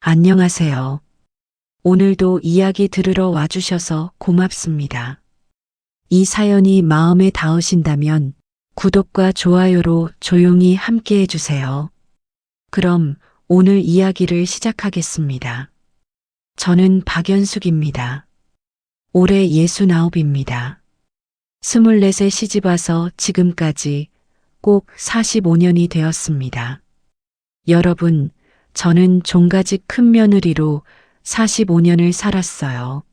안녕하세요. 오늘도 이야기 들으러 와주셔서 고맙습니다. 이 사연이 마음에 닿으신다면 구독과 좋아요로 조용히 함께 해주세요. 그럼 오늘 이야기를 시작하겠습니다. 저는 박연숙입니다. 올해 69입니다. 24세 시집와서 지금까지 꼭 45년이 되었습니다. 여러분, 저는 종가직 큰 며느리로 45년을 살았어요.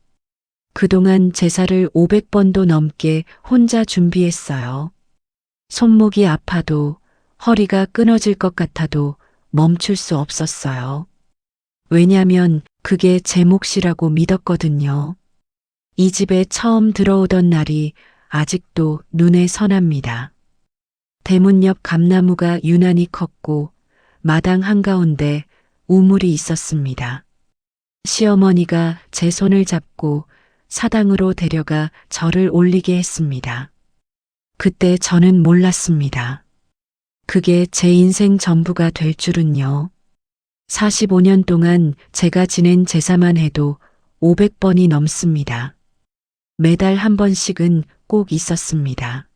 그동안 제사를 500번도 넘게 혼자 준비했어요. 손목이 아파도 허리가 끊어질 것 같아도 멈출 수 없었어요. 왜냐면 그게 제 몫이라고 믿었거든요. 이 집에 처음 들어오던 날이 아직도 눈에 선합니다. 대문 옆 감나무가 유난히 컸고 마당 한가운데 우물이 있었습니다. 시어머니가 제 손을 잡고 사당으로 데려가 절을 올리게 했습니다. 그때 저는 몰랐습니다. 그게 제 인생 전부가 될 줄은요. 45년 동안 제가 지낸 제사만 해도 500번이 넘습니다. 매달 한 번씩은 꼭 있었습니다.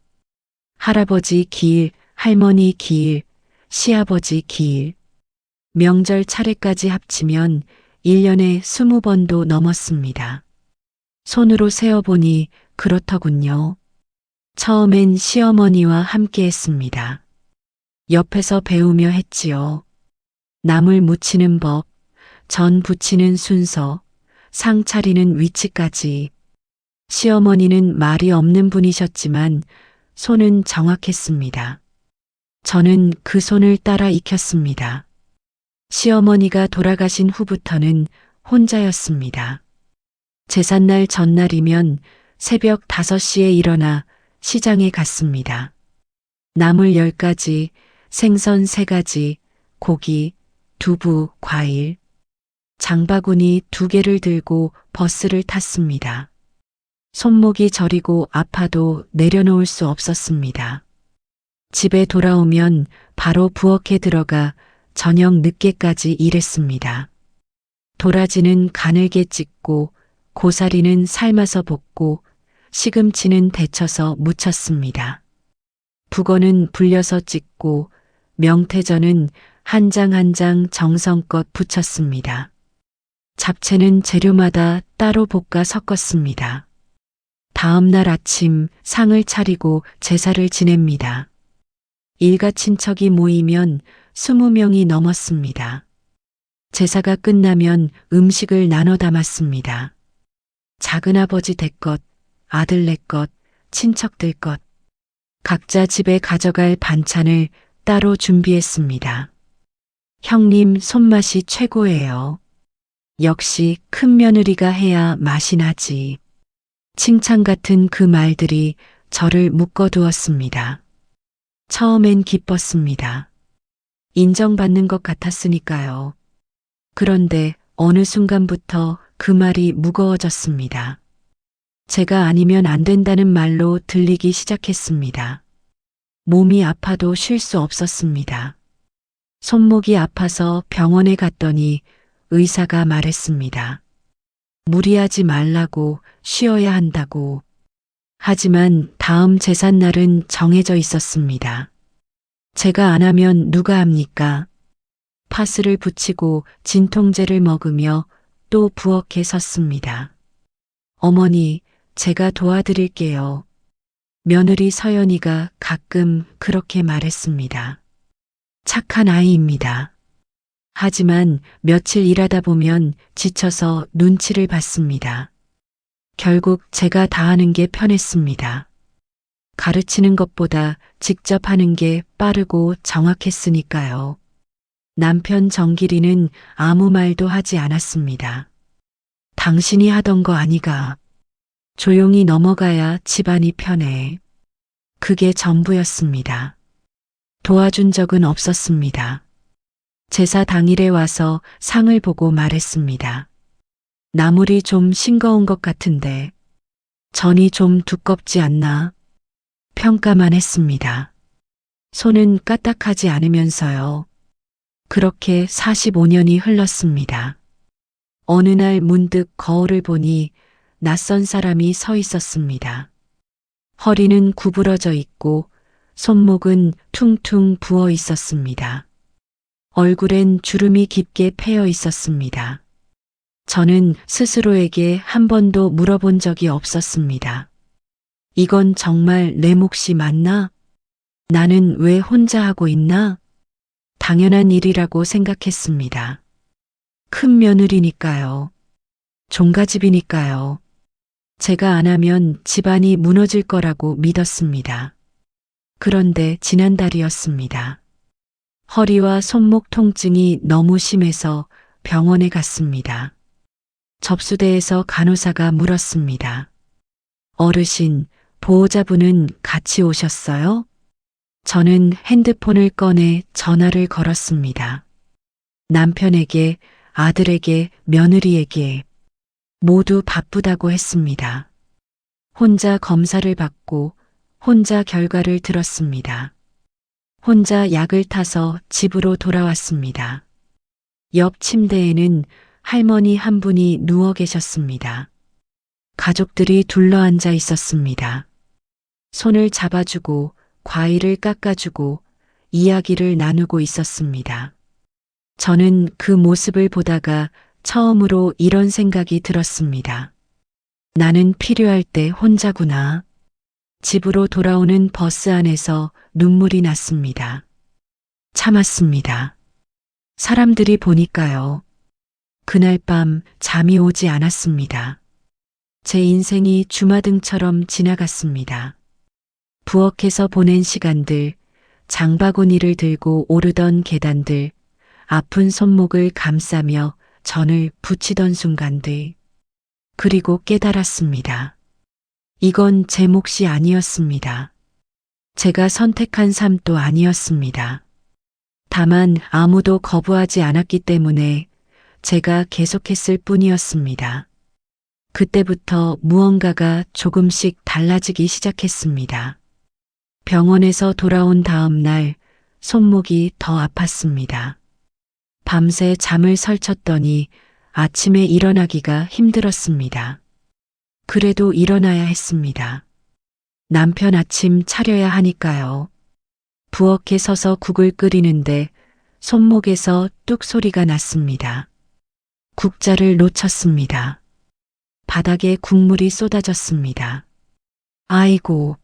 할아버지 기일, 할머니 기일, 시아버지 기일. 명절 차례까지 합치면 1년에 20번도 넘었습니다. 손으로 세어보니 그렇더군요. 처음엔 시어머니와 함께 했습니다. 옆에서 배우며 했지요. 나물 무치는 법, 전 부치는 순서, 상 차리는 위치까지. 시어머니는 말이 없는 분이셨지만 손은 정확했습니다. 저는 그 손을 따라 익혔습니다. 시어머니가 돌아가신 후부터는 혼자였습니다. 제삿날 전날이면 새벽 5시에 일어나 시장에 갔습니다. 나물 10가지, 생선 3가지, 고기, 두부, 과일. 장바구니 2개를 들고 버스를 탔습니다. 손목이 저리고 아파도 내려놓을 수 없었습니다. 집에 돌아오면 바로 부엌에 들어가 저녁 늦게까지 일했습니다. 도라지는 가늘게 찢고 고사리는 삶아서 볶고 시금치는 데쳐서 무쳤습니다. 북어는 불려서 찢고 명태전은 한 장 한 장 정성껏 부쳤습니다. 잡채는 재료마다 따로 볶아 섞었습니다. 다음 날 아침 상을 차리고 제사를 지냅니다. 일가 친척이 모이면 20명이 넘었습니다. 제사가 끝나면 음식을 나눠 담았습니다. 작은아버지 댁것, 아들네 것, 친척들 것. 각자 집에 가져갈 반찬을 따로 준비했습니다. 형님 손맛이 최고예요. 역시 큰 며느리가 해야 맛이 나지. 칭찬 같은 그 말들이 저를 묶어두었습니다. 처음엔 기뻤습니다. 인정받는 것 같았으니까요. 그런데 어느 순간부터 그 말이 무거워졌습니다. 제가 아니면 안 된다는 말로 들리기 시작했습니다. 몸이 아파도 쉴 수 없었습니다. 손목이 아파서 병원에 갔더니 의사가 말했습니다. 무리하지 말라고, 쉬어야 한다고. 하지만 다음 제삿날은 정해져 있었습니다. 제가 안 하면 누가 합니까? 파스를 붙이고 진통제를 먹으며 또 부엌에 섰습니다. 어머니, 제가 도와드릴게요. 며느리 서연이가 가끔 그렇게 말했습니다. 착한 아이입니다. 하지만 며칠 일하다 보면 지쳐서 눈치를 봤습니다. 결국 제가 다 하는 게 편했습니다. 가르치는 것보다 직접 하는 게 빠르고 정확했으니까요. 남편 정길이는 아무 말도 하지 않았습니다. 당신이 하던 거 아니가. 조용히 넘어가야 집안이 편해. 그게 전부였습니다. 도와준 적은 없었습니다. 제사 당일에 와서 상을 보고 말했습니다. 나물이 좀 싱거운 것 같은데 전이 좀 두껍지 않나? 평가만 했습니다. 손은 까딱하지 않으면서요. 그렇게 45년이 흘렀습니다. 어느 날 문득 거울을 보니 낯선 사람이 서 있었습니다. 허리는 구부러져 있고 손목은 퉁퉁 부어 있었습니다. 얼굴엔 주름이 깊게 패여 있었습니다. 저는 스스로에게 한 번도 물어본 적이 없었습니다. 이건 정말 내 몫이 맞나? 나는 왜 혼자 하고 있나? 당연한 일이라고 생각했습니다. 큰 며느리니까요. 종가집이니까요. 제가 안 하면 집안이 무너질 거라고 믿었습니다. 그런데 지난달이었습니다. 허리와 손목 통증이 너무 심해서 병원에 갔습니다. 접수대에서 간호사가 물었습니다. 어르신, 보호자분은 같이 오셨어요? 저는 핸드폰을 꺼내 전화를 걸었습니다. 남편에게, 아들에게, 며느리에게 모두 바쁘다고 했습니다. 혼자 검사를 받고 혼자 결과를 들었습니다. 혼자 약을 타서 집으로 돌아왔습니다. 옆 침대에는 할머니 한 분이 누워 계셨습니다. 가족들이 둘러앉아 있었습니다. 손을 잡아주고 과일을 깎아주고 이야기를 나누고 있었습니다. 저는 그 모습을 보다가 처음으로 이런 생각이 들었습니다. 나는 필요할 때 혼자구나. 집으로 돌아오는 버스 안에서 눈물이 났습니다. 참았습니다. 사람들이 보니까요. 그날 밤 잠이 오지 않았습니다. 제 인생이 주마등처럼 지나갔습니다. 부엌에서 보낸 시간들, 장바구니를 들고 오르던 계단들, 아픈 손목을 감싸며 전을 붙이던 순간들, 그리고 깨달았습니다. 이건 제 몫이 아니었습니다. 제가 선택한 삶도 아니었습니다. 다만 아무도 거부하지 않았기 때문에 제가 계속했을 뿐이었습니다. 그때부터 무언가가 조금씩 달라지기 시작했습니다. 병원에서 돌아온 다음 날 손목이 더 아팠습니다. 밤새 잠을 설쳤더니 아침에 일어나기가 힘들었습니다. 그래도 일어나야 했습니다. 남편 아침 차려야 하니까요. 부엌에 서서 국을 끓이는데 손목에서 뚝 소리가 났습니다. 국자를 놓쳤습니다. 바닥에 국물이 쏟아졌습니다. 아이고,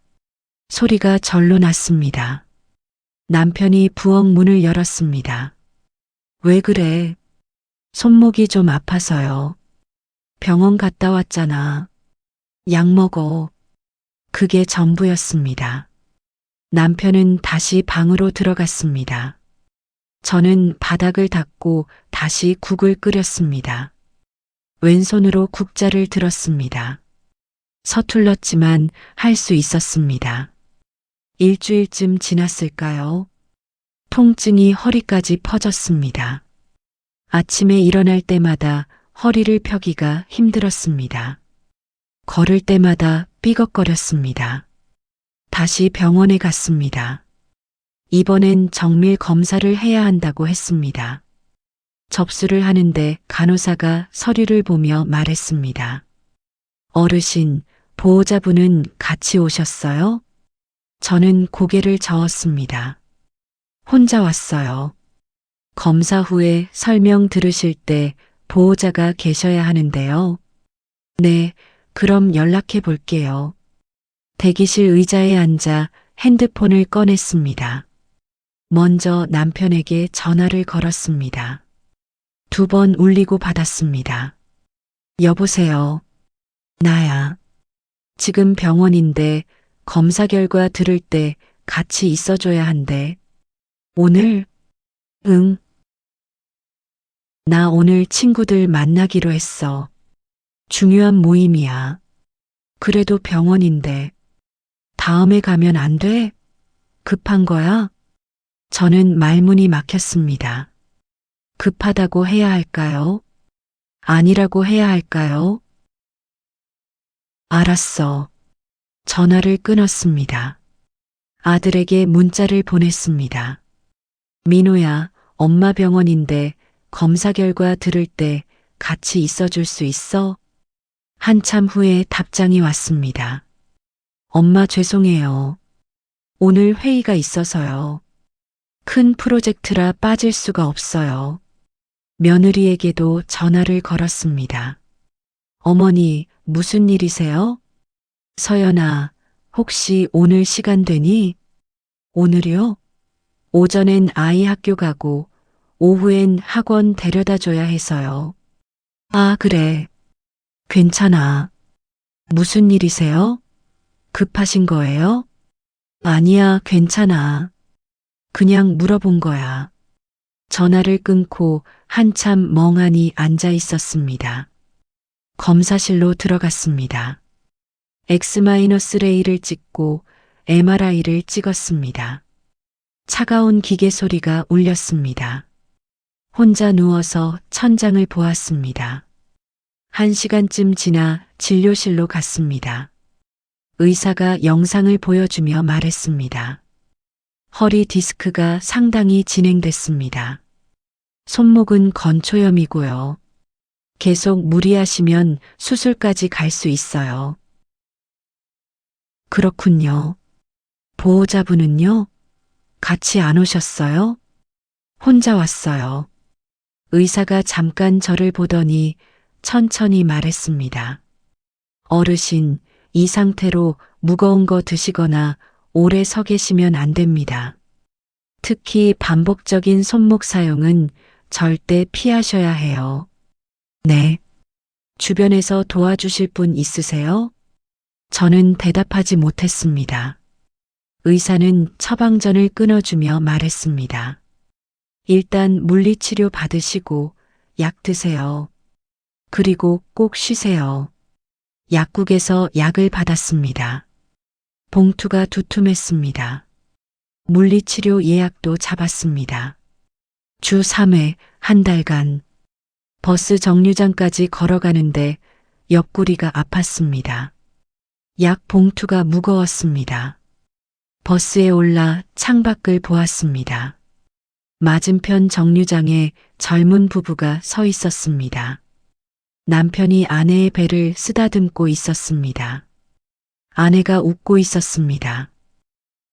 소리가 절로 났습니다. 남편이 부엌 문을 열었습니다. 왜 그래? 손목이 좀 아파서요. 병원 갔다 왔잖아. 약 먹어. 그게 전부였습니다. 남편은 다시 방으로 들어갔습니다. 저는 바닥을 닦고 다시 국을 끓였습니다. 왼손으로 국자를 들었습니다. 서툴렀지만 할 수 있었습니다. 일주일쯤 지났을까요? 통증이 허리까지 퍼졌습니다. 아침에 일어날 때마다 허리를 펴기가 힘들었습니다. 걸을 때마다 삐걱거렸습니다. 다시 병원에 갔습니다. 이번엔 정밀 검사를 해야 한다고 했습니다. 접수를 하는데 간호사가 서류를 보며 말했습니다. 어르신, 보호자분은 같이 오셨어요? 저는 고개를 저었습니다. 혼자 왔어요. 검사 후에 설명 들으실 때 보호자가 계셔야 하는데요. 네, 그럼 연락해 볼게요. 대기실 의자에 앉아 핸드폰을 꺼냈습니다. 먼저 남편에게 전화를 걸었습니다. 2번 울리고 받았습니다. 여보세요. 나야. 지금 병원인데 검사 결과 들을 때 같이 있어줘야 한대. 오늘? 응. 나 오늘 친구들 만나기로 했어. 중요한 모임이야. 그래도 병원인데. 다음에 가면 안 돼? 급한 거야? 저는 말문이 막혔습니다. 급하다고 해야 할까요? 아니라고 해야 할까요? 알았어. 전화를 끊었습니다. 아들에게 문자를 보냈습니다. 민호야, 엄마 병원인데 검사 결과 들을 때 같이 있어줄 수 있어? 한참 후에 답장이 왔습니다. 엄마 죄송해요. 오늘 회의가 있어서요. 큰 프로젝트라 빠질 수가 없어요. 며느리에게도 전화를 걸었습니다. 어머니, 무슨 일이세요? 서연아, 혹시 오늘 시간 되니? 오늘이요? 오전엔 아이 학교 가고 오후엔 학원 데려다 줘야 해서요. 아, 그래. 괜찮아. 무슨 일이세요? 급하신 거예요? 아니야, 괜찮아. 그냥 물어본 거야. 전화를 끊고 한참 멍하니 앉아 있었습니다. 검사실로 들어갔습니다. X-레이를 찍고 MRI를 찍었습니다. 차가운 기계 소리가 울렸습니다. 혼자 누워서 천장을 보았습니다. 1시간쯤 지나 진료실로 갔습니다. 의사가 영상을 보여주며 말했습니다. 허리 디스크가 상당히 진행됐습니다. 손목은 건초염이고요. 계속 무리하시면 수술까지 갈 수 있어요. 그렇군요. 보호자분은요? 같이 안 오셨어요? 혼자 왔어요. 의사가 잠깐 저를 보더니 천천히 말했습니다. 어르신, 이 상태로 무거운 거 드시거나 오래 서 계시면 안 됩니다. 특히 반복적인 손목 사용은 절대 피하셔야 해요. 네. 주변에서 도와주실 분 있으세요? 저는 대답하지 못했습니다. 의사는 처방전을 끊어주며 말했습니다. 일단 물리치료 받으시고 약 드세요. 그리고 꼭 쉬세요. 약국에서 약을 받았습니다. 봉투가 두툼했습니다. 물리치료 예약도 잡았습니다. 주 3회, 한 달간. 버스 정류장까지 걸어가는데 옆구리가 아팠습니다. 약 봉투가 무거웠습니다. 버스에 올라 창밖을 보았습니다. 맞은편 정류장에 젊은 부부가 서 있었습니다. 남편이 아내의 배를 쓰다듬고 있었습니다. 아내가 웃고 있었습니다.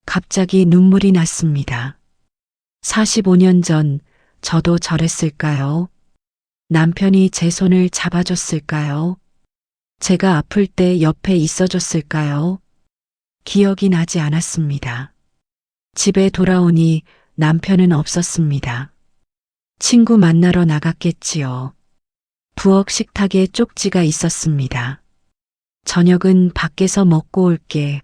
갑자기 눈물이 났습니다. 45년 전 저도 저랬을까요? 남편이 제 손을 잡아줬을까요? 제가 아플 때 옆에 있어줬을까요? 기억이 나지 않았습니다. 집에 돌아오니 남편은 없었습니다. 친구 만나러 나갔겠지요. 부엌 식탁에 쪽지가 있었습니다. 저녁은 밖에서 먹고 올게.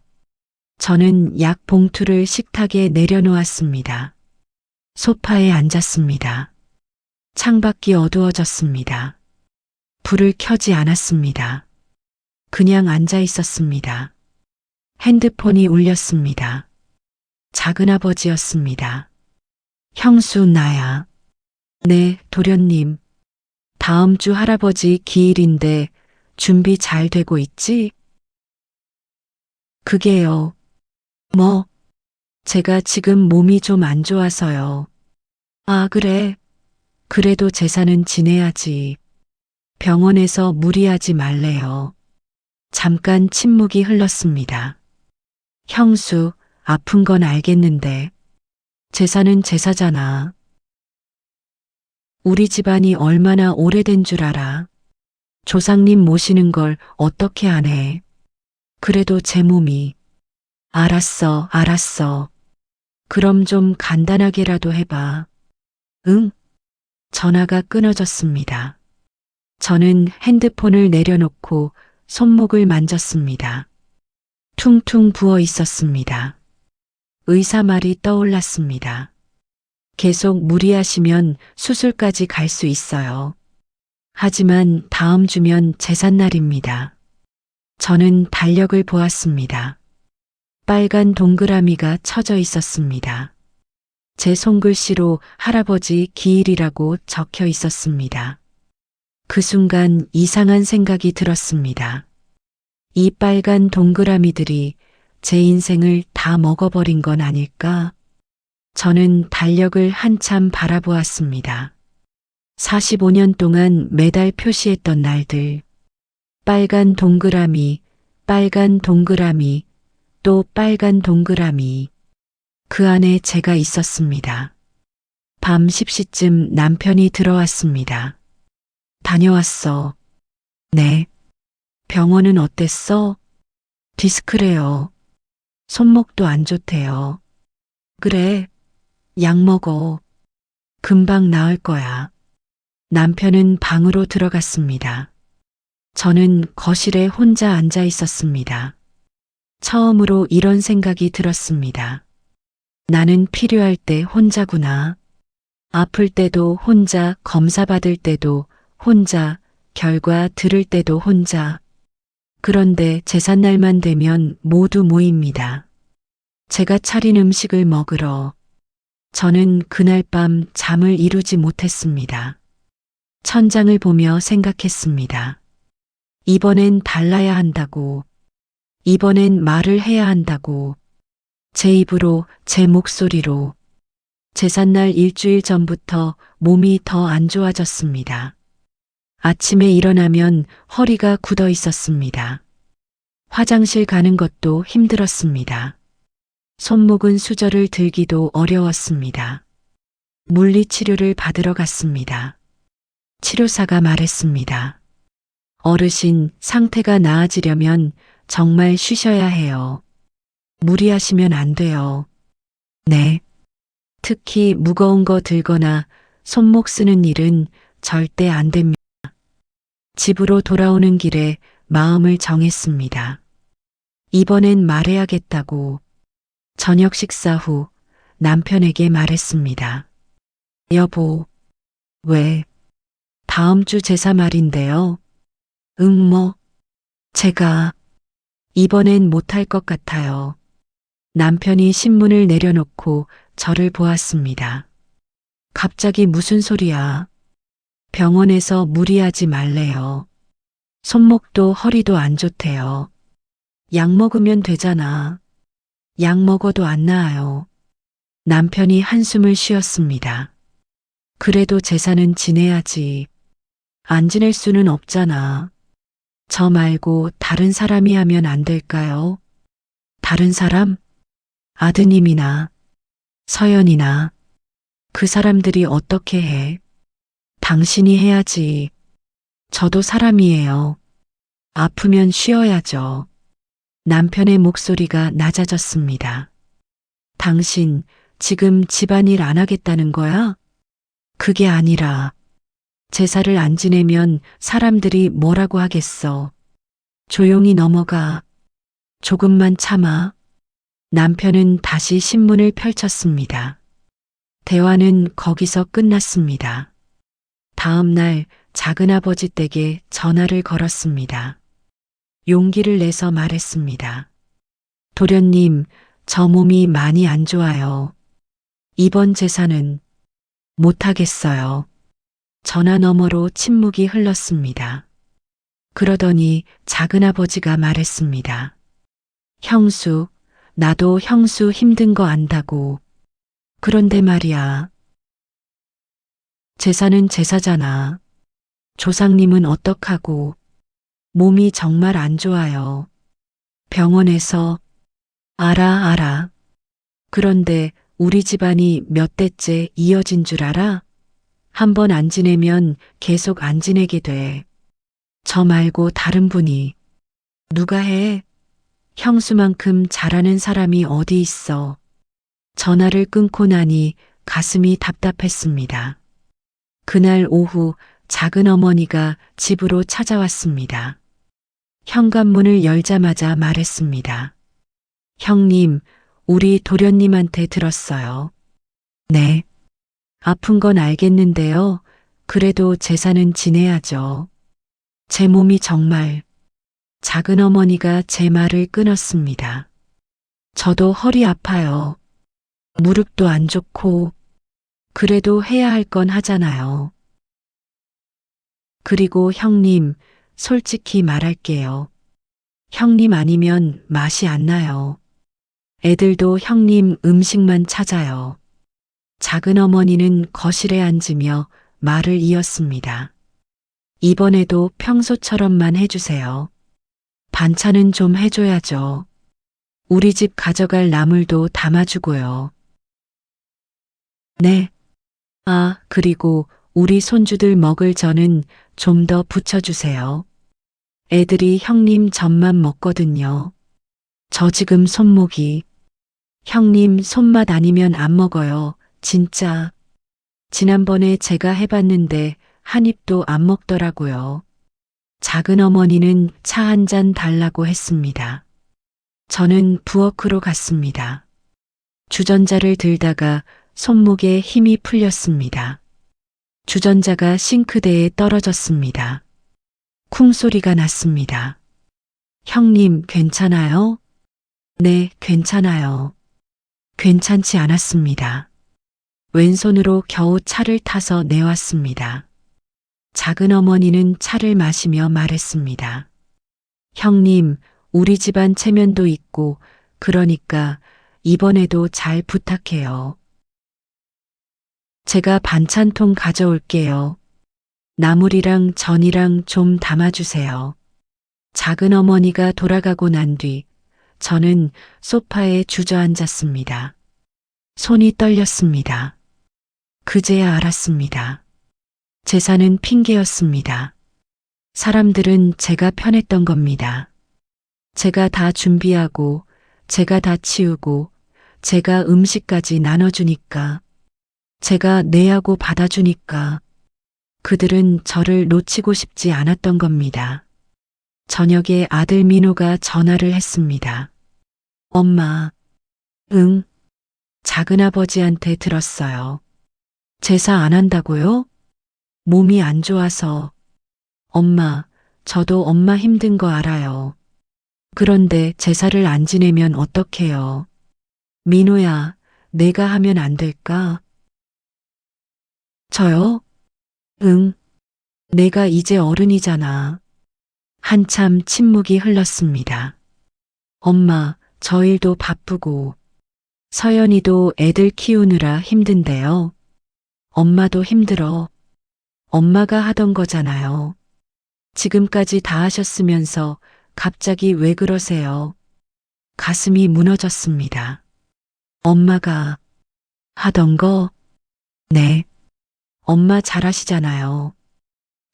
저는 약 봉투를 식탁에 내려놓았습니다. 소파에 앉았습니다. 창밖이 어두워졌습니다. 불을 켜지 않았습니다. 그냥 앉아 있었습니다. 핸드폰이 울렸습니다. 작은아버지였습니다. 형수 나야. 네, 도련님. 다음 주 할아버지 기일인데 준비 잘 되고 있지? 그게요. 뭐? 제가 지금 몸이 좀 안 좋아서요. 아, 그래. 그래도 제사는 지내야지. 병원에서 무리하지 말래요. 잠깐 침묵이 흘렀습니다. 형수, 아픈 건 알겠는데. 제사는 제사잖아. 우리 집안이 얼마나 오래된 줄 알아. 조상님 모시는 걸 어떻게 안 해. 그래도 제 몸이. 알았어, 알았어. 그럼 좀 간단하게라도 해봐. 응? 전화가 끊어졌습니다. 저는 핸드폰을 내려놓고 손목을 만졌습니다. 퉁퉁 부어 있었습니다. 의사 말이 떠올랐습니다. 계속 무리하시면 수술까지 갈 수 있어요. 하지만 다음 주면 제삿날입니다. 저는 달력을 보았습니다. 빨간 동그라미가 쳐져 있었습니다. 제 손글씨로 할아버지 기일이라고 적혀 있었습니다. 그 순간 이상한 생각이 들었습니다. 이 빨간 동그라미들이 제 인생을 다 먹어버린 건 아닐까? 저는 달력을 한참 바라보았습니다. 45년 동안 매달 표시했던 날들. 빨간 동그라미, 빨간 동그라미, 또 빨간 동그라미. 그 안에 제가 있었습니다. 밤 10시쯤 남편이 들어왔습니다. 다녀왔어. 네. 병원은 어땠어? 디스크래요. 손목도 안 좋대요. 그래. 약 먹어. 금방 나을 거야. 남편은 방으로 들어갔습니다. 저는 거실에 혼자 앉아 있었습니다. 처음으로 이런 생각이 들었습니다. 나는 필요할 때 혼자구나. 아플 때도 혼자, 검사 받을 때도 혼자, 결과 들을 때도 혼자. 그런데 제삿날만 되면 모두 모입니다. 제가 차린 음식을 먹으러. 저는 그날 밤 잠을 이루지 못했습니다. 천장을 보며 생각했습니다. 이번엔 달라야 한다고. 이번엔 말을 해야 한다고. 제 입으로, 제 목소리로. 제삿날 일주일 전부터 몸이 더 안 좋아졌습니다. 아침에 일어나면 허리가 굳어 있었습니다. 화장실 가는 것도 힘들었습니다. 손목은 수저를 들기도 어려웠습니다. 물리치료를 받으러 갔습니다. 치료사가 말했습니다. 어르신, 상태가 나아지려면 정말 쉬셔야 해요. 무리하시면 안 돼요. 네. 특히 무거운 거 들거나 손목 쓰는 일은 절대 안 됩니다. 집으로 돌아오는 길에 마음을 정했습니다. 이번엔 말해야겠다고. 저녁 식사 후 남편에게 말했습니다. 여보, 왜? 다음 주 제사 말인데요. 제가 이번엔 못할 것 같아요. 남편이 신문을 내려놓고 저를 보았습니다. 갑자기 무슨 소리야? 병원에서 무리하지 말래요. 손목도 허리도 안 좋대요. 약 먹으면 되잖아. 약 먹어도 안 나아요. 남편이 한숨을 쉬었습니다. 그래도 제사는 지내야지. 안 지낼 수는 없잖아. 저 말고 다른 사람이 하면 안 될까요? 다른 사람? 아드님이나 서연이나 그 사람들이 어떻게 해? 당신이 해야지. 저도 사람이에요. 아프면 쉬어야죠. 남편의 목소리가 낮아졌습니다. 당신 지금 집안일 안 하겠다는 거야? 그게 아니라 제사를 안 지내면 사람들이 뭐라고 하겠어. 조용히 넘어가. 조금만 참아. 남편은 다시 신문을 펼쳤습니다. 대화는 거기서 끝났습니다. 다음 날 작은아버지 댁에 전화를 걸었습니다. 용기를 내서 말했습니다. 도련님, 저 몸이 많이 안 좋아요. 이번 제사는 못하겠어요. 전화 너머로 침묵이 흘렀습니다. 그러더니 작은아버지가 말했습니다. 형수, 나도 형수 힘든 거 안다고. 그런데 말이야. 제사는 제사잖아. 조상님은 어떡하고. 몸이 정말 안 좋아요. 병원에서. 알아. 그런데 우리 집안이 몇 대째 이어진 줄 알아? 한 번 안 지내면 계속 안 지내게 돼. 저 말고 다른 분이. 누가 해? 형수만큼 잘하는 사람이 어디 있어. 전화를 끊고 나니 가슴이 답답했습니다. 그날 오후 작은 어머니가 집으로 찾아왔습니다. 현관문을 열자마자 말했습니다. 형님, 우리 도련님한테 들었어요. 네. 아픈 건 알겠는데요. 그래도 제사는 지내야죠. 제 몸이 정말. 작은 어머니가 제 말을 끊었습니다. 저도 허리 아파요. 무릎도 안 좋고. 그래도 해야 할 건 하잖아요. 그리고 형님, 솔직히 말할게요. 형님 아니면 맛이 안 나요. 애들도 형님 음식만 찾아요. 작은 어머니는 거실에 앉으며 말을 이었습니다. 이번에도 평소처럼만 해주세요. 반찬은 좀 해줘야죠. 우리 집 가져갈 나물도 담아주고요. 네. 아, 그리고 우리 손주들 먹을 전은 좀 더 부쳐주세요. 애들이 형님 전만 먹거든요. 저 지금 손목이 형님 손맛 아니면 안 먹어요. 진짜. 지난번에 제가 해봤는데 한 입도 안 먹더라고요. 작은 어머니는 차 한 잔 달라고 했습니다. 저는 부엌으로 갔습니다. 주전자를 들다가 손목에 힘이 풀렸습니다. 주전자가 싱크대에 떨어졌습니다. 쿵 소리가 났습니다. 형님, 괜찮아요? 네, 괜찮아요. 괜찮지 않았습니다. 왼손으로 겨우 차를 타서 내왔습니다. 작은 어머니는 차를 마시며 말했습니다. 형님, 우리 집안 체면도 있고, 그러니까 이번에도 잘 부탁해요. 제가 반찬통 가져올게요. 나물이랑 전이랑 좀 담아주세요. 작은 어머니가 돌아가고 난 뒤 저는 소파에 주저앉았습니다. 손이 떨렸습니다. 그제야 알았습니다. 제사는 핑계였습니다. 사람들은 제가 편했던 겁니다. 제가 다 준비하고, 제가 다 치우고, 제가 음식까지 나눠주니까, 제가 내하고 받아주니까, 그들은 저를 놓치고 싶지 않았던 겁니다. 저녁에 아들 민호가 전화를 했습니다. 엄마, 응, 작은아버지한테 들었어요. 제사 안 한다고요? 몸이 안 좋아서. 엄마, 저도 엄마 힘든 거 알아요. 그런데 제사를 안 지내면 어떡해요? 민호야, 내가 하면 안 될까? 저요? 응, 내가 이제 어른이잖아. 한참 침묵이 흘렀습니다. 엄마, 저 일도 바쁘고, 서연이도 애들 키우느라 힘든데요. 엄마도 힘들어. 엄마가 하던 거잖아요. 지금까지 다 하셨으면서 갑자기 왜 그러세요? 가슴이 무너졌습니다. 엄마가 하던 거? 네. 엄마 잘하시잖아요.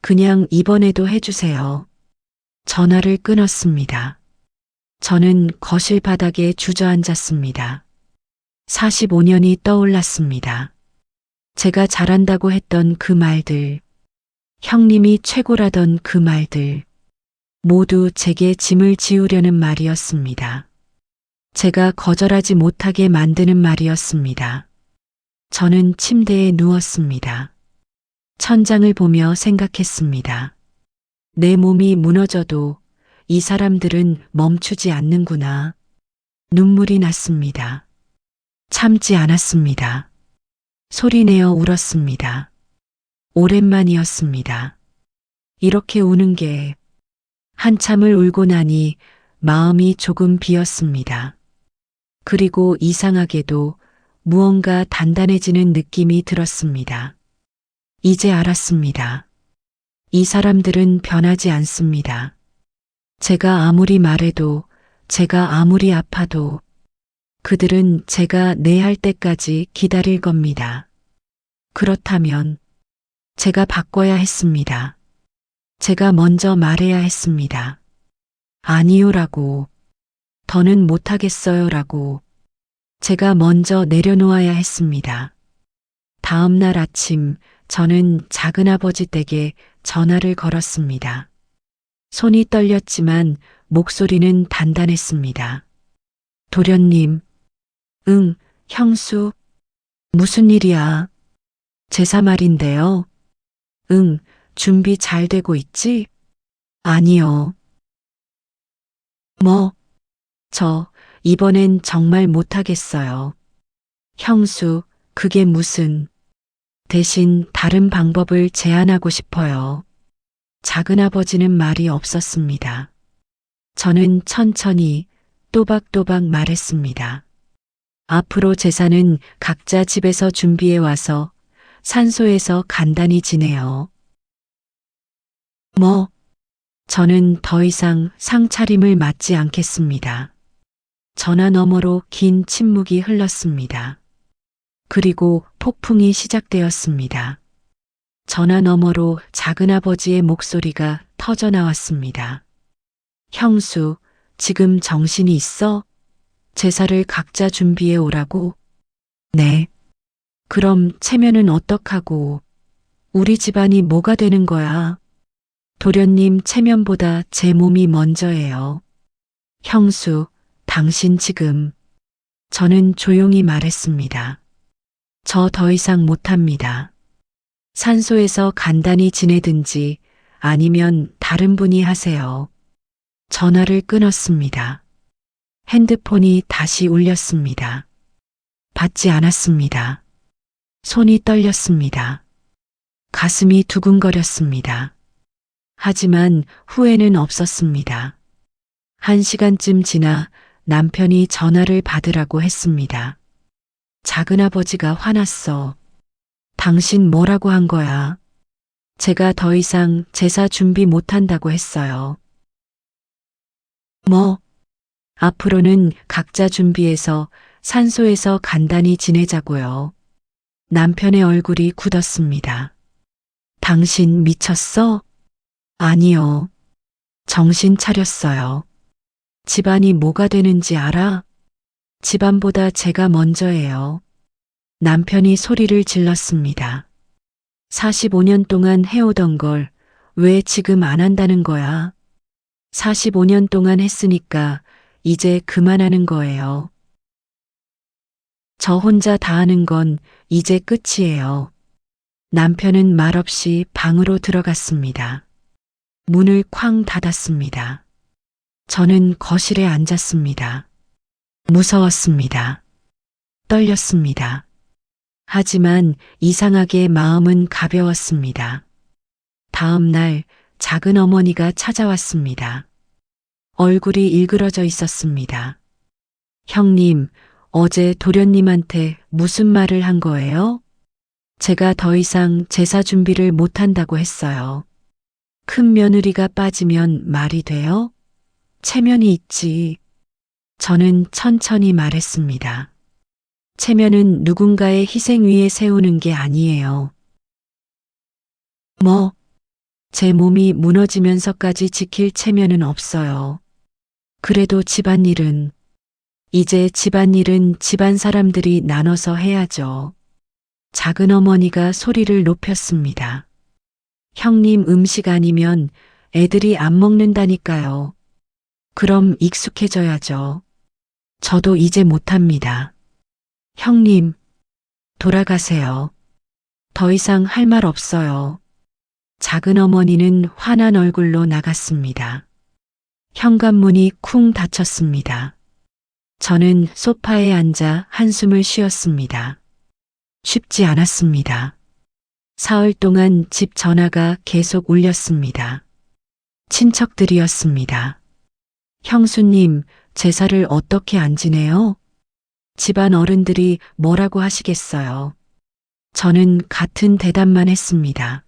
그냥 이번에도 해주세요. 전화를 끊었습니다. 저는 거실 바닥에 주저앉았습니다. 45년이 떠올랐습니다. 제가 잘한다고 했던 그 말들, 형님이 최고라던 그 말들, 모두 제게 짐을 지우려는 말이었습니다. 제가 거절하지 못하게 만드는 말이었습니다. 저는 침대에 누웠습니다. 천장을 보며 생각했습니다. 내 몸이 무너져도 이 사람들은 멈추지 않는구나. 눈물이 났습니다. 참지 않았습니다. 소리내어 울었습니다. 오랜만이었습니다. 이렇게 우는 게 한참을 울고 나니 마음이 조금 비었습니다. 그리고 이상하게도 무언가 단단해지는 느낌이 들었습니다. 이제 알았습니다. 이 사람들은 변하지 않습니다. 제가 아무리 말해도, 제가 아무리 아파도 그들은 제가 내 할 때까지 기다릴 겁니다. 그렇다면 제가 바꿔야 했습니다. 제가 먼저 말해야 했습니다. 아니요라고, 더는 못하겠어요라고 제가 먼저 내려놓아야 했습니다. 다음 날 아침 저는 작은아버지 댁에 전화를 걸었습니다. 손이 떨렸지만 목소리는 단단했습니다. 도련님, 응, 형수, 무슨 일이야? 제사 말인데요. 응, 준비 잘 되고 있지? 아니요. 뭐? 이번엔 정말 못하겠어요. 형수, 그게 무슨, 대신 다른 방법을 제안하고 싶어요. 작은아버지는 말이 없었습니다. 저는 천천히 또박또박 말했습니다. 앞으로 제사는 각자 집에서 준비해 와서 산소에서 간단히 지내요. 뭐, 저는 더 이상 상차림을 맡지 않겠습니다. 전화 너머로 긴 침묵이 흘렀습니다. 그리고 폭풍이 시작되었습니다. 전화 너머로 작은아버지의 목소리가 터져 나왔습니다. 형수, 지금 정신이 있어? 제사를 각자 준비해 오라고? 네. 그럼 체면은 어떡하고? 우리 집안이 뭐가 되는 거야? 도련님 체면보다 제 몸이 먼저예요. 형수, 당신 지금. 저는 조용히 말했습니다. 저 더 이상 못합니다. 산소에서 간단히 지내든지 아니면 다른 분이 하세요. 전화를 끊었습니다. 핸드폰이 다시 울렸습니다. 받지 않았습니다. 손이 떨렸습니다. 가슴이 두근거렸습니다. 하지만 후회는 없었습니다. 1시간쯤 지나 남편이 전화를 받으라고 했습니다. 작은아버지가 화났어. 당신 뭐라고 한 거야? 제가 더 이상 제사 준비 못한다고 했어요. 뭐? 앞으로는 각자 준비해서 산소에서 간단히 지내자고요. 남편의 얼굴이 굳었습니다. 당신 미쳤어? 아니요. 정신 차렸어요. 집안이 뭐가 되는지 알아? 집안보다 제가 먼저예요. 남편이 소리를 질렀습니다. 45년 동안 해오던 걸 왜 지금 안 한다는 거야? 45년 동안 했으니까 이제 그만하는 거예요. 저 혼자 다 하는 건 이제 끝이에요. 남편은 말없이 방으로 들어갔습니다. 문을 쾅 닫았습니다. 저는 거실에 앉았습니다. 무서웠습니다. 떨렸습니다. 하지만 이상하게 마음은 가벼웠습니다. 다음 날 작은 어머니가 찾아왔습니다. 얼굴이 일그러져 있었습니다. 형님, 어제 도련님한테 무슨 말을 한 거예요? 제가 더 이상 제사 준비를 못한다고 했어요. 큰 며느리가 빠지면 말이 돼요? 체면이 있지. 저는 천천히 말했습니다. 체면은 누군가의 희생 위에 세우는 게 아니에요. 뭐? 제 몸이 무너지면서까지 지킬 체면은 없어요. 그래도 이제 집안일은 집안 사람들이 나눠서 해야죠. 작은 어머니가 소리를 높였습니다. 형님 음식 아니면 애들이 안 먹는다니까요. 그럼 익숙해져야죠. 저도 이제 못합니다. 형님, 돌아가세요. 더 이상 할 말 없어요. 작은 어머니는 화난 얼굴로 나갔습니다. 현관문이 쿵 닫혔습니다. 저는 소파에 앉아 한숨을 쉬었습니다. 쉽지 않았습니다. 사흘 동안 집 전화가 계속 울렸습니다. 친척들이었습니다. 형수님, 제사를 어떻게 안 지내요? 집안 어른들이 뭐라고 하시겠어요? 저는 같은 대답만 했습니다.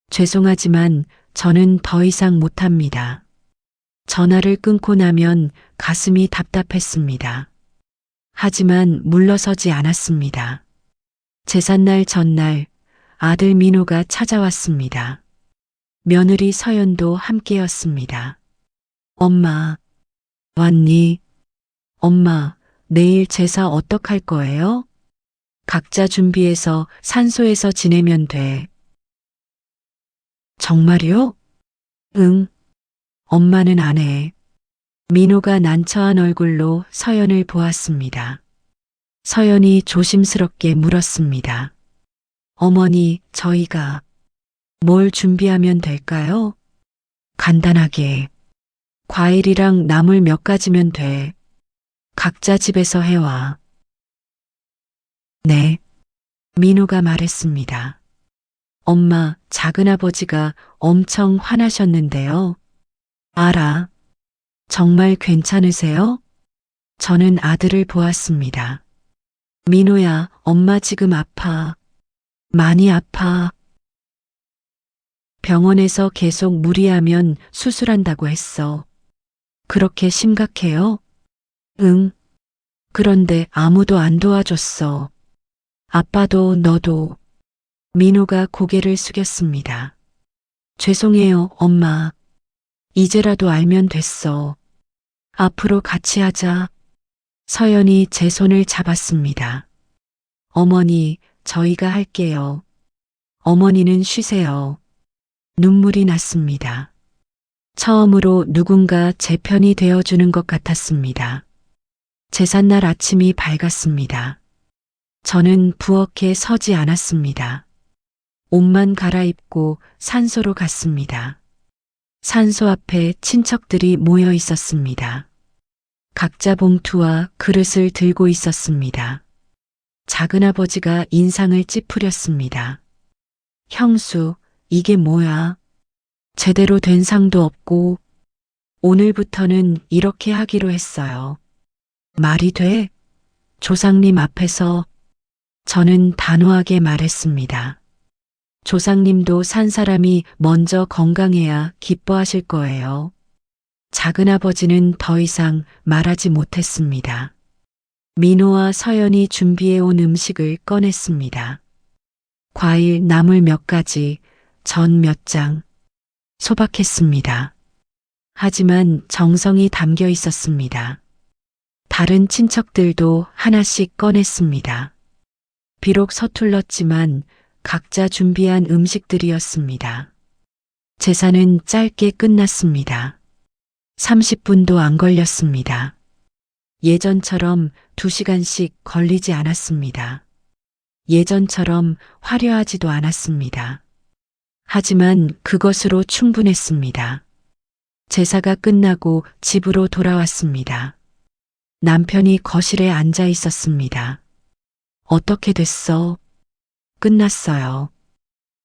죄송하지만 저는 더 이상 못합니다. 전화를 끊고 나면 가슴이 답답했습니다. 하지만 물러서지 않았습니다. 제삿날 전날 아들 민호가 찾아왔습니다. 며느리 서연도 함께였습니다. 엄마, 왔니? 엄마, 내일 제사 어떡할 거예요? 각자 준비해서 산소에서 지내면 돼. 정말요? 응. 엄마는 안 해. 민호가 난처한 얼굴로 서연을 보았습니다. 서연이 조심스럽게 물었습니다. 어머니, 저희가 뭘 준비하면 될까요? 간단하게. 과일이랑 나물 몇 가지면 돼. 각자 집에서 해와. 네. 민호가 말했습니다. 엄마, 작은아버지가 엄청 화나셨는데요. 알아. 정말 괜찮으세요? 저는 아들을 보았습니다. 민호야, 엄마 지금 아파. 많이 아파. 병원에서 계속 무리하면 수술한다고 했어. 그렇게 심각해요? 응. 그런데 아무도 안 도와줬어. 아빠도 너도. 민호가 고개를 숙였습니다. 죄송해요, 엄마. 이제라도 알면 됐어. 앞으로 같이 하자. 서연이 제 손을 잡았습니다. 어머니, 저희가 할게요. 어머니는 쉬세요. 눈물이 났습니다. 처음으로 누군가 제 편이 되어주는 것 같았습니다. 제삿날 아침이 밝았습니다. 저는 부엌에 서지 않았습니다. 옷만 갈아입고 산소로 갔습니다. 산소 앞에 친척들이 모여 있었습니다. 각자 봉투와 그릇을 들고 있었습니다. 작은아버지가 인상을 찌푸렸습니다. 형수, 이게 뭐야? 제대로 된 상도 없고, 오늘부터는 이렇게 하기로 했어요. 말이 돼? 조상님 앞에서 저는 단호하게 말했습니다. 조상님도 산 사람이 먼저 건강해야 기뻐하실 거예요. 작은아버지는 더 이상 말하지 못했습니다. 민호와 서연이 준비해 온 음식을 꺼냈습니다. 과일, 나물 몇 가지, 전 몇 장, 소박했습니다. 하지만 정성이 담겨 있었습니다. 다른 친척들도 하나씩 꺼냈습니다. 비록 서툴렀지만 각자 준비한 음식들이었습니다. 제사는 짧게 끝났습니다. 30분도 안 걸렸습니다. 예전처럼 2시간씩 걸리지 않았습니다. 예전처럼 화려하지도 않았습니다. 하지만 그것으로 충분했습니다. 제사가 끝나고 집으로 돌아왔습니다. 남편이 거실에 앉아 있었습니다. 어떻게 됐어? 끝났어요.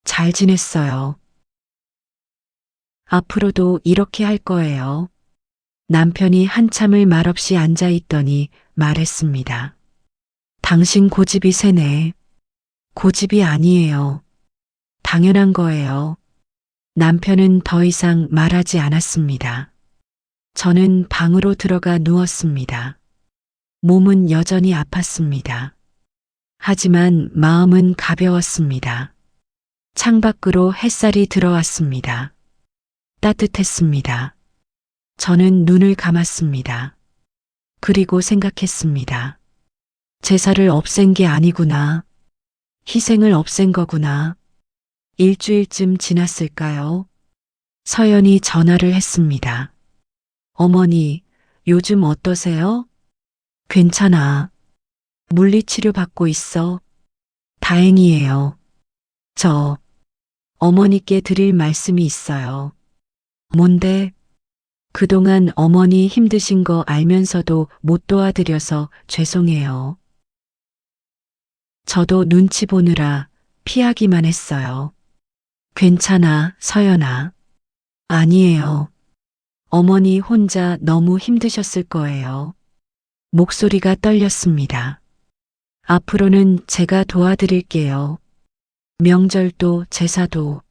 잘 지냈어요. 앞으로도 이렇게 할 거예요. 남편이 한참을 말없이 앉아 있더니 말했습니다. 당신 고집이 세네. 고집이 아니에요. 당연한 거예요. 남편은 더 이상 말하지 않았습니다. 저는 방으로 들어가 누웠습니다. 몸은 여전히 아팠습니다. 하지만 마음은 가벼웠습니다. 창밖으로 햇살이 들어왔습니다. 따뜻했습니다. 저는 눈을 감았습니다. 그리고 생각했습니다. 제사를 없앤 게 아니구나. 희생을 없앤 거구나. 일주일쯤 지났을까요? 서연이 전화를 했습니다. 어머니, 요즘 어떠세요? 괜찮아. 물리치료 받고 있어. 다행이에요. 저, 어머니께 드릴 말씀이 있어요. 뭔데? 그동안 어머니 힘드신 거 알면서도 못 도와드려서 죄송해요. 저도 눈치 보느라 피하기만 했어요. 괜찮아, 서연아. 아니에요. 어머니 혼자 너무 힘드셨을 거예요. 목소리가 떨렸습니다. 앞으로는 제가 도와드릴게요. 명절도 제사도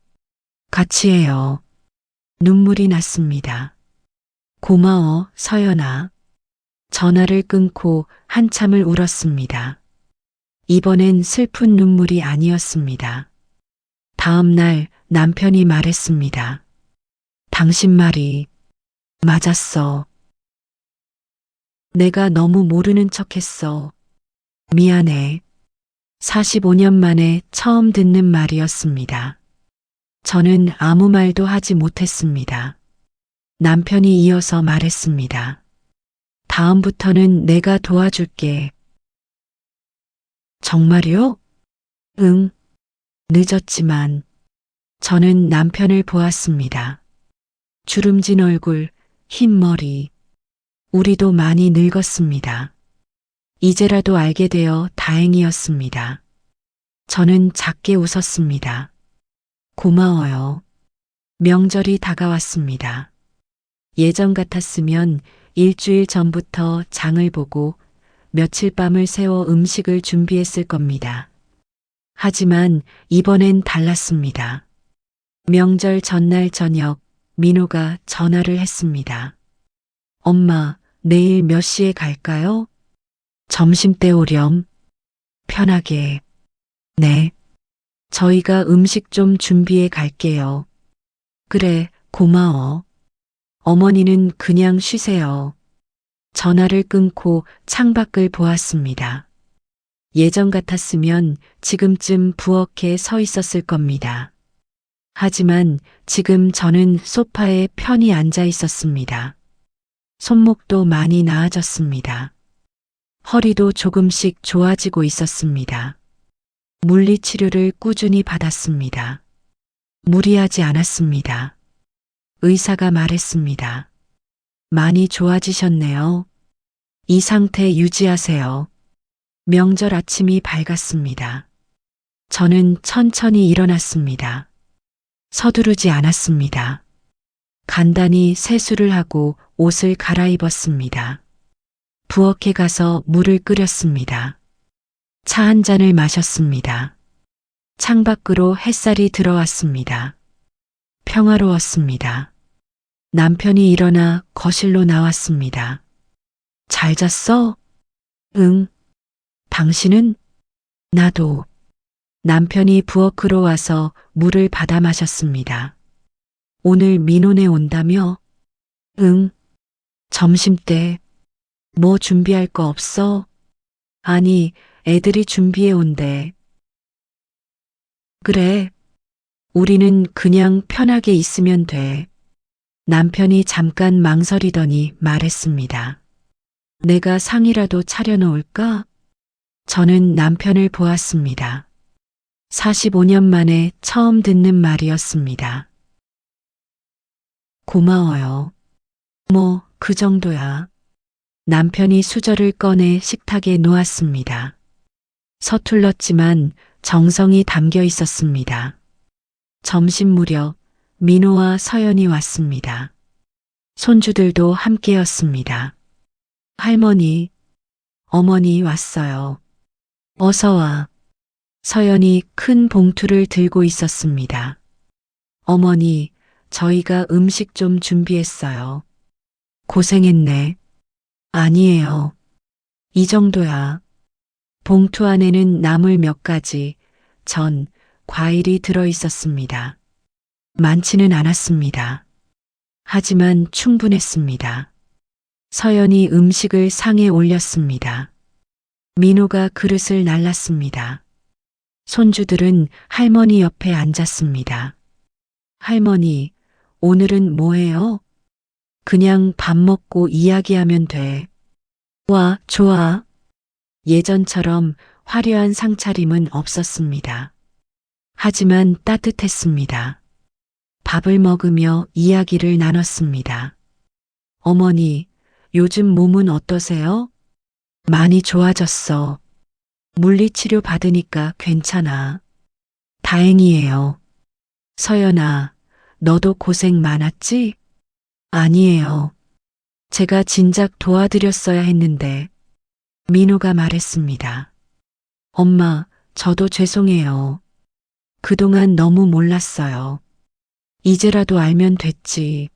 같이 해요. 눈물이 났습니다. 고마워, 서연아. 전화를 끊고 한참을 울었습니다. 이번엔 슬픈 눈물이 아니었습니다. 다음 날 남편이 말했습니다. 당신 말이 맞았어. 내가 너무 모르는 척했어. 미안해. 45년 만에 처음 듣는 말이었습니다. 저는 아무 말도 하지 못했습니다. 남편이 이어서 말했습니다. 다음부터는 내가 도와줄게. 정말요? 응. 늦었지만 저는 남편을 보았습니다. 주름진 얼굴, 흰 머리. 우리도 많이 늙었습니다. 이제라도 알게 되어 다행이었습니다. 저는 작게 웃었습니다. 고마워요. 명절이 다가왔습니다. 예전 같았으면 일주일 전부터 장을 보고 며칠 밤을 새워 음식을 준비했을 겁니다. 하지만 이번엔 달랐습니다. 명절 전날 저녁 민호가 전화를 했습니다. 엄마, 내일 몇 시에 갈까요? 점심때 오렴. 편하게. 네. 저희가 음식 좀 준비해 갈게요. 그래, 고마워. 어머니는 그냥 쉬세요. 전화를 끊고 창밖을 보았습니다. 예전 같았으면 지금쯤 부엌에 서 있었을 겁니다. 하지만 지금 저는 소파에 편히 앉아 있었습니다. 손목도 많이 나아졌습니다. 허리도 조금씩 좋아지고 있었습니다. 물리치료를 꾸준히 받았습니다. 무리하지 않았습니다. 의사가 말했습니다. 많이 좋아지셨네요. 이 상태 유지하세요. 명절 아침이 밝았습니다. 저는 천천히 일어났습니다. 서두르지 않았습니다. 간단히 세수를 하고 옷을 갈아입었습니다. 부엌에 가서 물을 끓였습니다. 차 한 잔을 마셨습니다. 창밖으로 햇살이 들어왔습니다. 평화로웠습니다. 남편이 일어나 거실로 나왔습니다. 잘 잤어? 응. 당신은? 나도. 남편이 부엌으로 와서 물을 받아 마셨습니다. 오늘 민호네 온다며? 응. 점심때. 뭐 준비할 거 없어? 아니, 애들이 준비해 온대. 그래. 우리는 그냥 편하게 있으면 돼. 남편이 잠깐 망설이더니 말했습니다. 내가 상이라도 차려놓을까? 저는 남편을 보았습니다. 45년 만에 처음 듣는 말이었습니다. 고마워요. 뭐, 그 정도야. 남편이 수저를 꺼내 식탁에 놓았습니다. 서툴렀지만 정성이 담겨 있었습니다. 점심 무렵 민호와 서연이 왔습니다. 손주들도 함께였습니다. 할머니, 어머니 왔어요. 어서 와. 서연이 큰 봉투를 들고 있었습니다. 어머니, 저희가 음식 좀 준비했어요. 고생했네. 아니에요. 이 정도야. 봉투 안에는 나물 몇 가지, 전, 과일이 들어 있었습니다. 많지는 않았습니다. 하지만 충분했습니다. 서연이 음식을 상에 올렸습니다. 민호가 그릇을 날랐습니다. 손주들은 할머니 옆에 앉았습니다. 할머니, 오늘은 뭐해요? 그냥 밥 먹고 이야기하면 돼. 와, 좋아. 예전처럼 화려한 상차림은 없었습니다. 하지만 따뜻했습니다. 밥을 먹으며 이야기를 나눴습니다. 어머니, 요즘 몸은 어떠세요? 많이 좋아졌어. 물리치료 받으니까 괜찮아. 다행이에요. 서연아, 너도 고생 많았지? 아니에요. 제가 진작 도와드렸어야 했는데. 민호가 말했습니다. 엄마, 저도 죄송해요. 그동안 너무 몰랐어요. 이제라도 알면 됐지.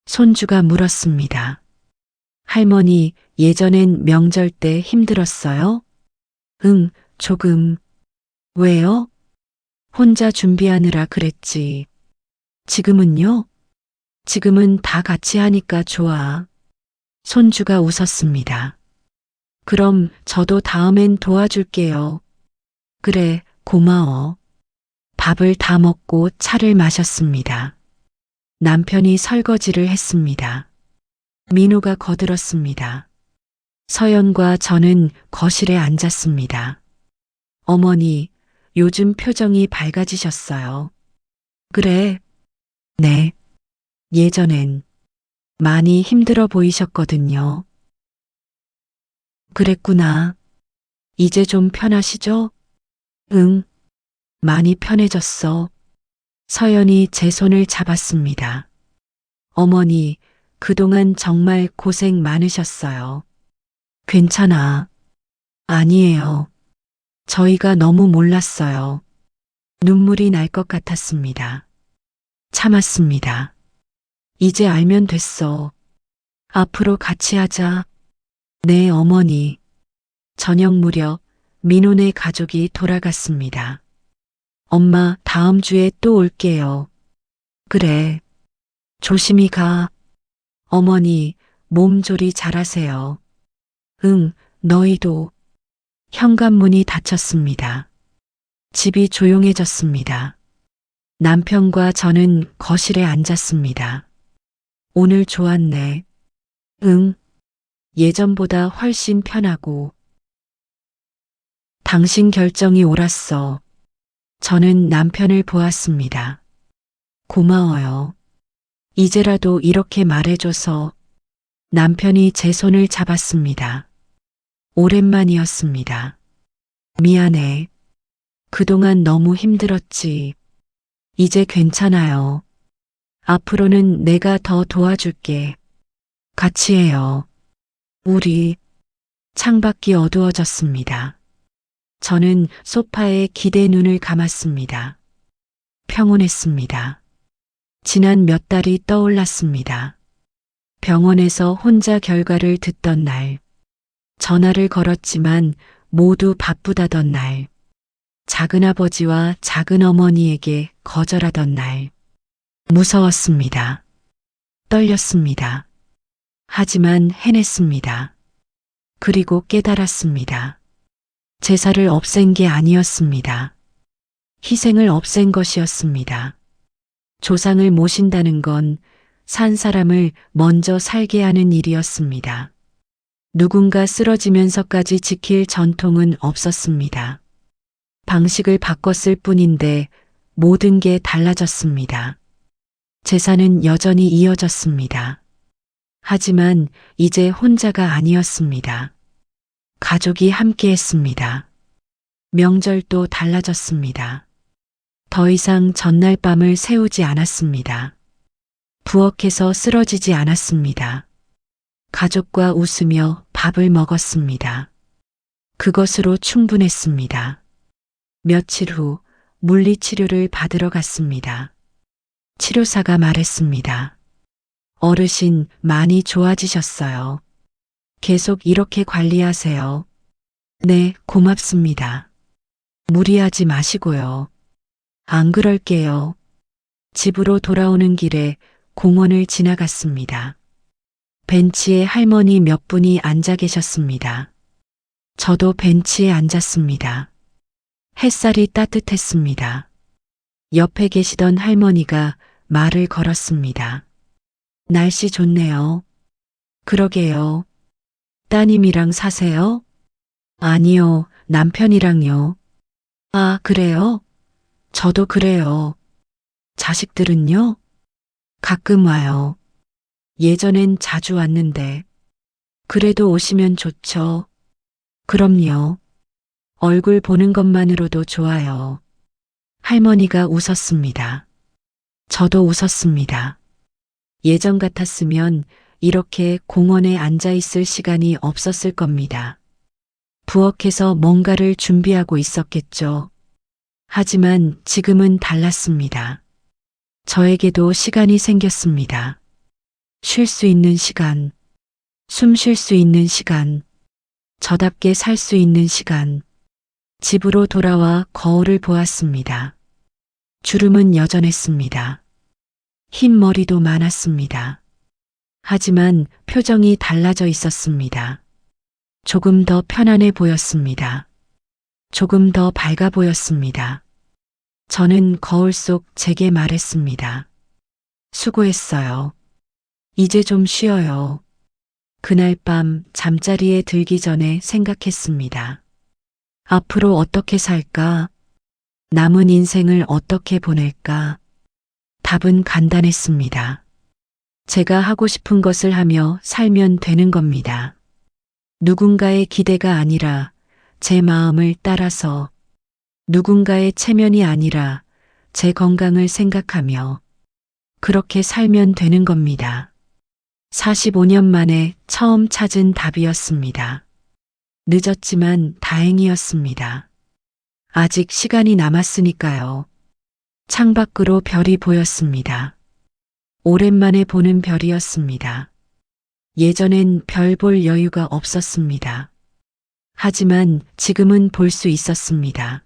손주가 물었습니다. 할머니, 예전엔 명절 때 힘들었어요? 응, 조금. 왜요? 혼자 준비하느라 그랬지. 지금은요? 지금은 다 같이 하니까 좋아. 손주가 웃었습니다. 그럼 저도 다음엔 도와줄게요. 그래, 고마워. 밥을 다 먹고 차를 마셨습니다. 남편이 설거지를 했습니다. 민호가 거들었습니다. 서연과 저는 거실에 앉았습니다. 어머니, 요즘 표정이 밝아지셨어요. 그래. 네. 예전엔 많이 힘들어 보이셨거든요. 그랬구나. 이제 좀 편하시죠? 응. 많이 편해졌어. 서연이 제 손을 잡았습니다. 어머니, 그동안 정말 고생 많으셨어요. 괜찮아. 아니에요. 저희가 너무 몰랐어요. 눈물이 날 것 같았습니다. 참았습니다. 이제 알면 됐어. 앞으로 같이 하자. 네, 어머니. 저녁 무렵 민호네 가족이 돌아갔습니다. 엄마, 다음 주에 또 올게요. 그래. 조심히 가. 어머니, 몸조리 잘하세요. 응, 너희도. 현관문이 닫혔습니다. 집이 조용해졌습니다. 남편과 저는 거실에 앉았습니다. 오늘 좋았네. 응, 예전보다 훨씬 편하고. 당신 결정이 옳았어. 저는 남편을 보았습니다. 고마워요. 이제라도 이렇게 말해줘서. 남편이 제 손을 잡았습니다. 오랜만이었습니다. 미안해. 그동안 너무 힘들었지. 이제 괜찮아요. 앞으로는 내가 더 도와줄게. 같이 해요. 우리. 창밖이 어두워졌습니다. 저는 소파에 기대 눈을 감았습니다. 평온했습니다. 지난 몇 달이 떠올랐습니다. 병원에서 혼자 결과를 듣던 날, 전화를 걸었지만 모두 바쁘다던 날, 작은아버지와 작은어머니에게 거절하던 날, 무서웠습니다. 떨렸습니다. 하지만 해냈습니다. 그리고 깨달았습니다. 제사를 없앤 게 아니었습니다. 희생을 없앤 것이었습니다. 조상을 모신다는 건 산 사람을 먼저 살게 하는 일이었습니다. 누군가 쓰러지면서까지 지킬 전통은 없었습니다. 방식을 바꿨을 뿐인데 모든 게 달라졌습니다. 제사는 여전히 이어졌습니다. 하지만 이제 혼자가 아니었습니다. 가족이 함께했습니다. 명절도 달라졌습니다. 더 이상 전날 밤을 새우지 않았습니다. 부엌에서 쓰러지지 않았습니다. 가족과 웃으며 밥을 먹었습니다. 그것으로 충분했습니다. 며칠 후 물리치료를 받으러 갔습니다. 치료사가 말했습니다. 어르신 많이 좋아지셨어요. 계속 이렇게 관리하세요. 네, 고맙습니다. 무리하지 마시고요. 안 그럴게요. 집으로 돌아오는 길에 공원을 지나갔습니다. 벤치에 할머니 몇 분이 앉아 계셨습니다. 저도 벤치에 앉았습니다. 햇살이 따뜻했습니다. 옆에 계시던 할머니가 말을 걸었습니다. 날씨 좋네요. 그러게요. 따님이랑 사세요? 아니요, 남편이랑요. 아, 그래요? 저도 그래요. 자식들은요? 가끔 와요. 예전엔 자주 왔는데. 그래도 오시면 좋죠. 그럼요. 얼굴 보는 것만으로도 좋아요. 할머니가 웃었습니다. 저도 웃었습니다. 예전 같았으면 이렇게 공원에 앉아 있을 시간이 없었을 겁니다. 부엌에서 뭔가를 준비하고 있었겠죠. 하지만 지금은 달랐습니다. 저에게도 시간이 생겼습니다. 쉴 수 있는 시간, 숨 쉴 수 있는 시간, 저답게 살 수 있는 시간. 집으로 돌아와 거울을 보았습니다. 주름은 여전했습니다. 흰 머리도 많았습니다. 하지만 표정이 달라져 있었습니다. 조금 더 편안해 보였습니다. 조금 더 밝아 보였습니다. 저는 거울 속 제게 말했습니다. 수고했어요. 이제 좀 쉬어요. 그날 밤 잠자리에 들기 전에 생각했습니다. 앞으로 어떻게 살까? 남은 인생을 어떻게 보낼까? 답은 간단했습니다. 제가 하고 싶은 것을 하며 살면 되는 겁니다. 누군가의 기대가 아니라 제 마음을 따라서, 누군가의 체면이 아니라 제 건강을 생각하며 그렇게 살면 되는 겁니다. 45년 만에 처음 찾은 답이었습니다. 늦었지만 다행이었습니다. 아직 시간이 남았으니까요. 창밖으로 별이 보였습니다. 오랜만에 보는 별이었습니다. 예전엔 별 볼 여유가 없었습니다. 하지만 지금은 볼 수 있었습니다.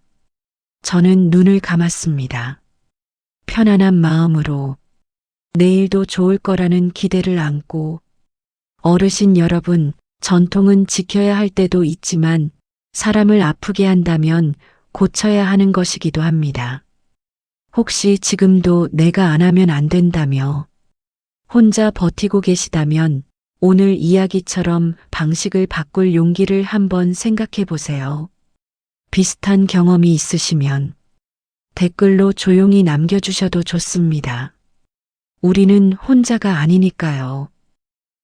저는 눈을 감았습니다. 편안한 마음으로 내일도 좋을 거라는 기대를 안고 어르신 여러분, 전통은 지켜야 할 때도 있지만 사람을 아프게 한다면 고쳐야 하는 것이기도 합니다. 혹시 지금도 내가 안 하면 안 된다며 혼자 버티고 계시다면 오늘 이야기처럼 방식을 바꿀 용기를 한번 생각해 보세요. 비슷한 경험이 있으시면 댓글로 조용히 남겨주셔도 좋습니다. 우리는 혼자가 아니니까요.